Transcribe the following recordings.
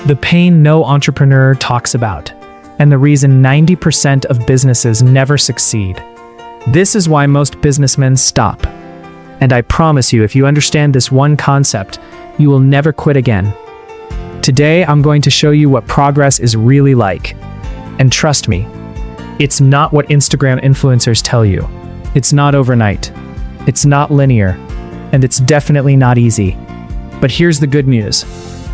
The pain no entrepreneur talks about, and the reason 90% of businesses never succeed. This is why most businessmen stop. And I promise you, if you understand this one concept, you will never quit again. Today, I'm going to show you what progress is really like. And trust me, it's not what Instagram influencers tell you. It's not overnight. It's not linear. And it's definitely not easy. But here's the good news.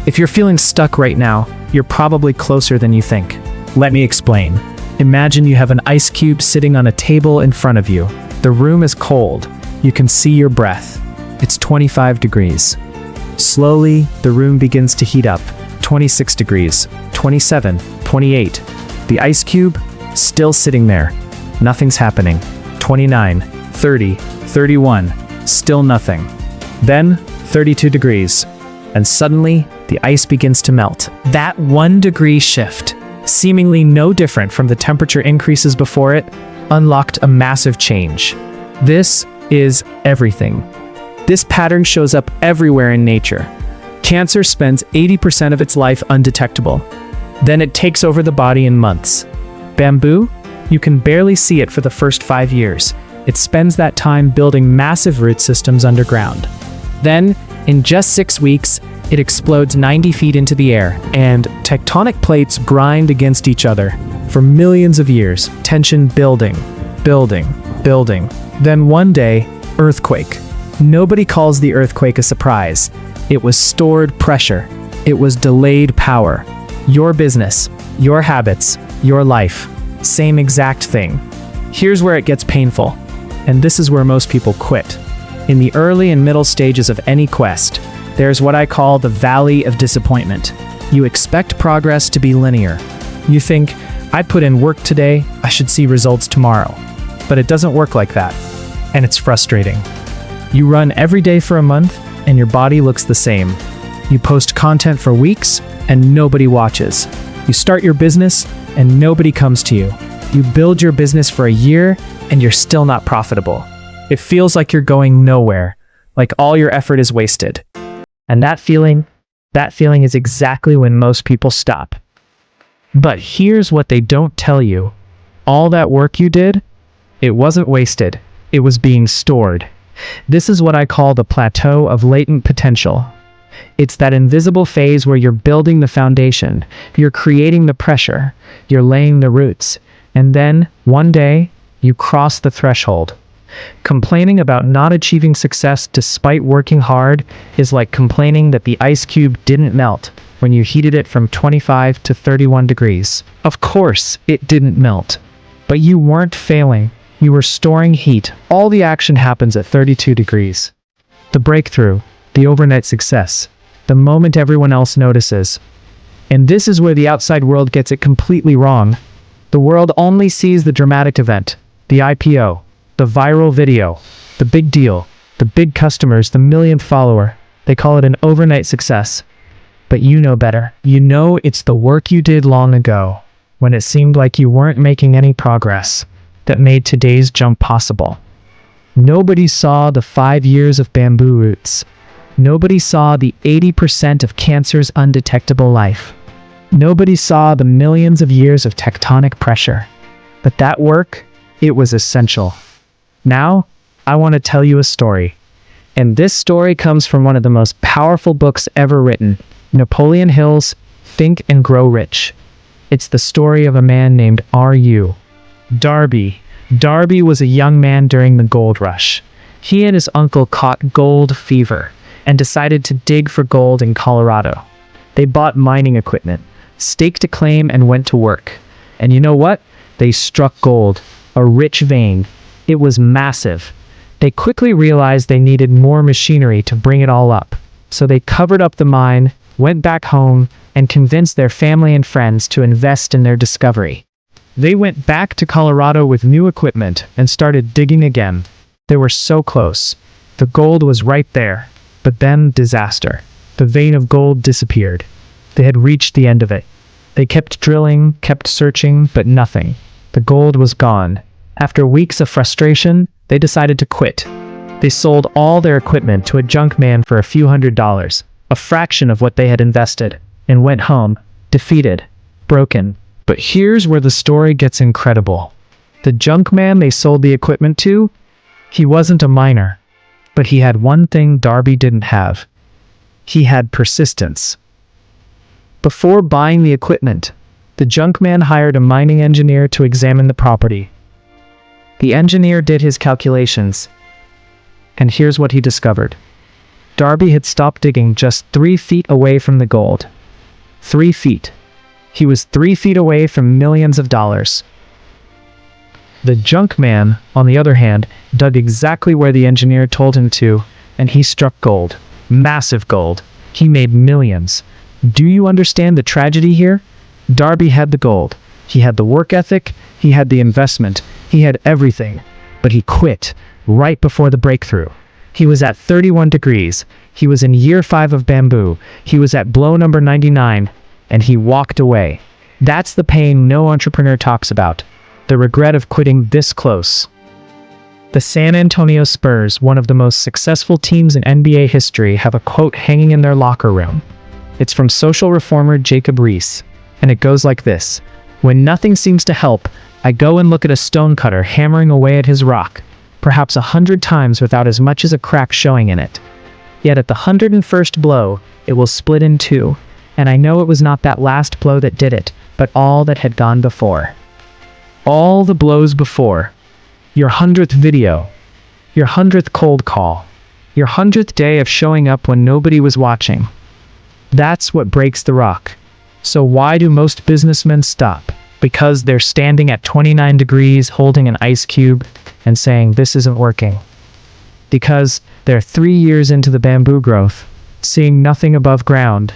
If you're feeling stuck right now, you're probably closer than you think. Let me explain. Imagine you have an ice cube sitting on a table in front of you. The room is cold. You can see your breath. It's 25 degrees. Slowly, the room begins to heat up. 26 degrees, 27, 28. The ice cube, still sitting there. Nothing's happening. 29, 30, 31, still nothing. Then, 32 degrees. And suddenly, the ice begins to melt. That 1 degree shift, seemingly no different from the temperature increases before it, unlocked a massive change. This is everything. This pattern shows up everywhere in nature. Cancer spends 80% of its life undetectable. Then it takes over the body in months. Bamboo? You can barely see it for the first 5 years. It spends that time building massive root systems underground. Then, in just 6 weeks, it explodes 90 feet into the air, and tectonic plates grind against each other. For millions of years, tension building, building, building. Then one day, earthquake. Nobody calls the earthquake a surprise. It was stored pressure. It was delayed power. Your business, your habits, your life. Same exact thing. Here's where it gets painful. And this is where most people quit. In the early and middle stages of any quest, there's what I call the valley of disappointment. You expect progress to be linear. You think, I put in work today, I should see results tomorrow. But it doesn't work like that. And it's frustrating. You run every day for a month, and your body looks the same. You post content for weeks, and nobody watches. You start your business, and nobody comes to you. You build your business for a year, and you're still not profitable. It feels like you're going nowhere, like all your effort is wasted. And that feeling is exactly when most people stop. But here's what they don't tell you. All that work you did, it wasn't wasted. It was being stored. This is what I call the Plateau of Latent Potential. It's that invisible phase where you're building the foundation, you're creating the pressure, you're laying the roots, and then, one day, you cross the threshold. Complaining about not achieving success despite working hard is like complaining that the ice cube didn't melt when you heated it from 25 to 31 degrees. Of course, it didn't melt. But you weren't failing. You were storing heat. All the action happens at 32 degrees. The breakthrough, the overnight success, the moment everyone else notices. And this is where the outside world gets it completely wrong. The world only sees the dramatic event, the IPO, the viral video, the big deal, the big customers, the millionth follower. They call it an overnight success. But you know better. You know it's the work you did long ago, when it seemed like you weren't making any progress, that made today's jump possible. Nobody saw the 5 years of bamboo roots. Nobody saw the 80% of cancer's undetectable life. Nobody saw the millions of years of tectonic pressure. But that work, it was essential. Now, I want to tell you a story. And this story comes from one of the most powerful books ever written, Napoleon Hill's Think and Grow Rich. It's the story of a man named R.U. Darby. Darby was a young man during the gold rush. He and his uncle caught gold fever and decided to dig for gold in Colorado. They bought mining equipment, staked a claim, and went to work. And you know what? They struck gold, a rich vein. It was massive. They quickly realized they needed more machinery to bring it all up. So they covered up the mine, went back home, and convinced their family and friends to invest in their discovery. They went back to Colorado with new equipment and started digging again. They were so close. The gold was right there. But then, disaster. The vein of gold disappeared. They had reached the end of it. They kept drilling, kept searching, but nothing. The gold was gone. After weeks of frustration, they decided to quit. They sold all their equipment to a junk man for a few $100s, a fraction of what they had invested. and went home, defeated, broken. But here's where the story gets incredible. The junk man they sold the equipment to, he wasn't a miner, but he had one thing Darby didn't have. He had persistence. Before buying the equipment, the junk man hired a mining engineer to examine the property. The engineer did his calculations, and here's what he discovered. Darby had stopped digging just 3 feet away from the gold. 3 feet. He was 3 feet away from millions of dollars. The junk man, on the other hand, dug exactly where the engineer told him to, and he struck gold. Massive gold. He made millions. Do you understand the tragedy here? Darby had the gold. He had the work ethic. He had the investment. He had everything. But he quit right before the breakthrough. He was at 31 degrees. He was in year 5 of bamboo. He was at blow number 99, and he walked away. That's the pain no entrepreneur talks about. The regret of quitting this close. The San Antonio Spurs, one of the most successful teams in NBA history, have a quote hanging in their locker room. It's from social reformer Jacob Riis, and it goes like this. When nothing seems to help, I go and look at a stonecutter hammering away at his rock, perhaps 100 times without as much as a crack showing in it. Yet at the 101st blow, it will split in two, and I know it was not that last blow that did it, but all that had gone before. All the blows before. Your 100th video. Your 100th cold call. Your 100th day of showing up when nobody was watching. That's what breaks the rock. So why do most businessmen stop? Because they're standing at 29 degrees holding an ice cube and saying this isn't working. Because they're 3 years into the bamboo growth, seeing nothing above ground,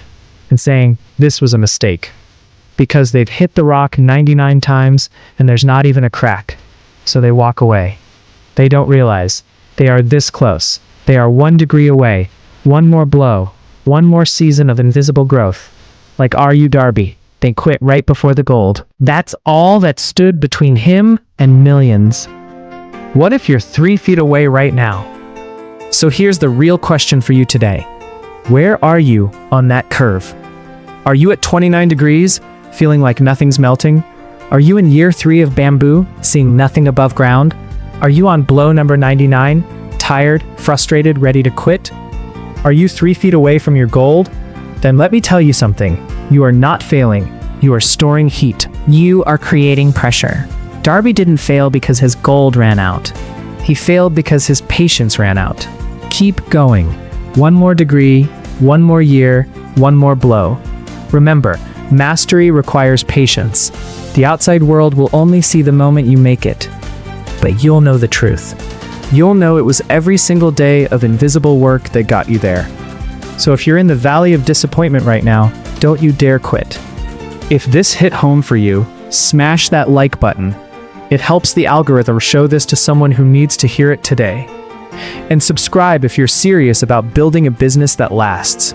and saying this was a mistake. Because they've hit the rock 99 times and there's not even a crack. So they walk away. They don't realize they are this close. They are 1 degree away. One more blow. One more season of invisible growth. Like are you Darby? They quit right before the gold. That's all that stood between him and millions. What if you're 3 feet away right now? So here's the real question for you today. Where are you on that curve? Are you at 29 degrees, feeling like nothing's melting? Are you in year 3 of bamboo, seeing nothing above ground? Are you on blow number 99, tired, frustrated, ready to quit? Are you 3 feet away from your gold? Then let me tell you something. You are not failing. You are storing heat. You are creating pressure. Darby didn't fail because his gold ran out. He failed because his patience ran out. Keep going. 1 more degree, 1 more year, 1 more blow. Remember, mastery requires patience. The outside world will only see the moment you make it. But you'll know the truth. You'll know it was every single day of invisible work that got you there. So if you're in the valley of disappointment right now, don't you dare quit. If this hit home for you, smash that like button. It helps the algorithm show this to someone who needs to hear it today. And subscribe if you're serious about building a business that lasts.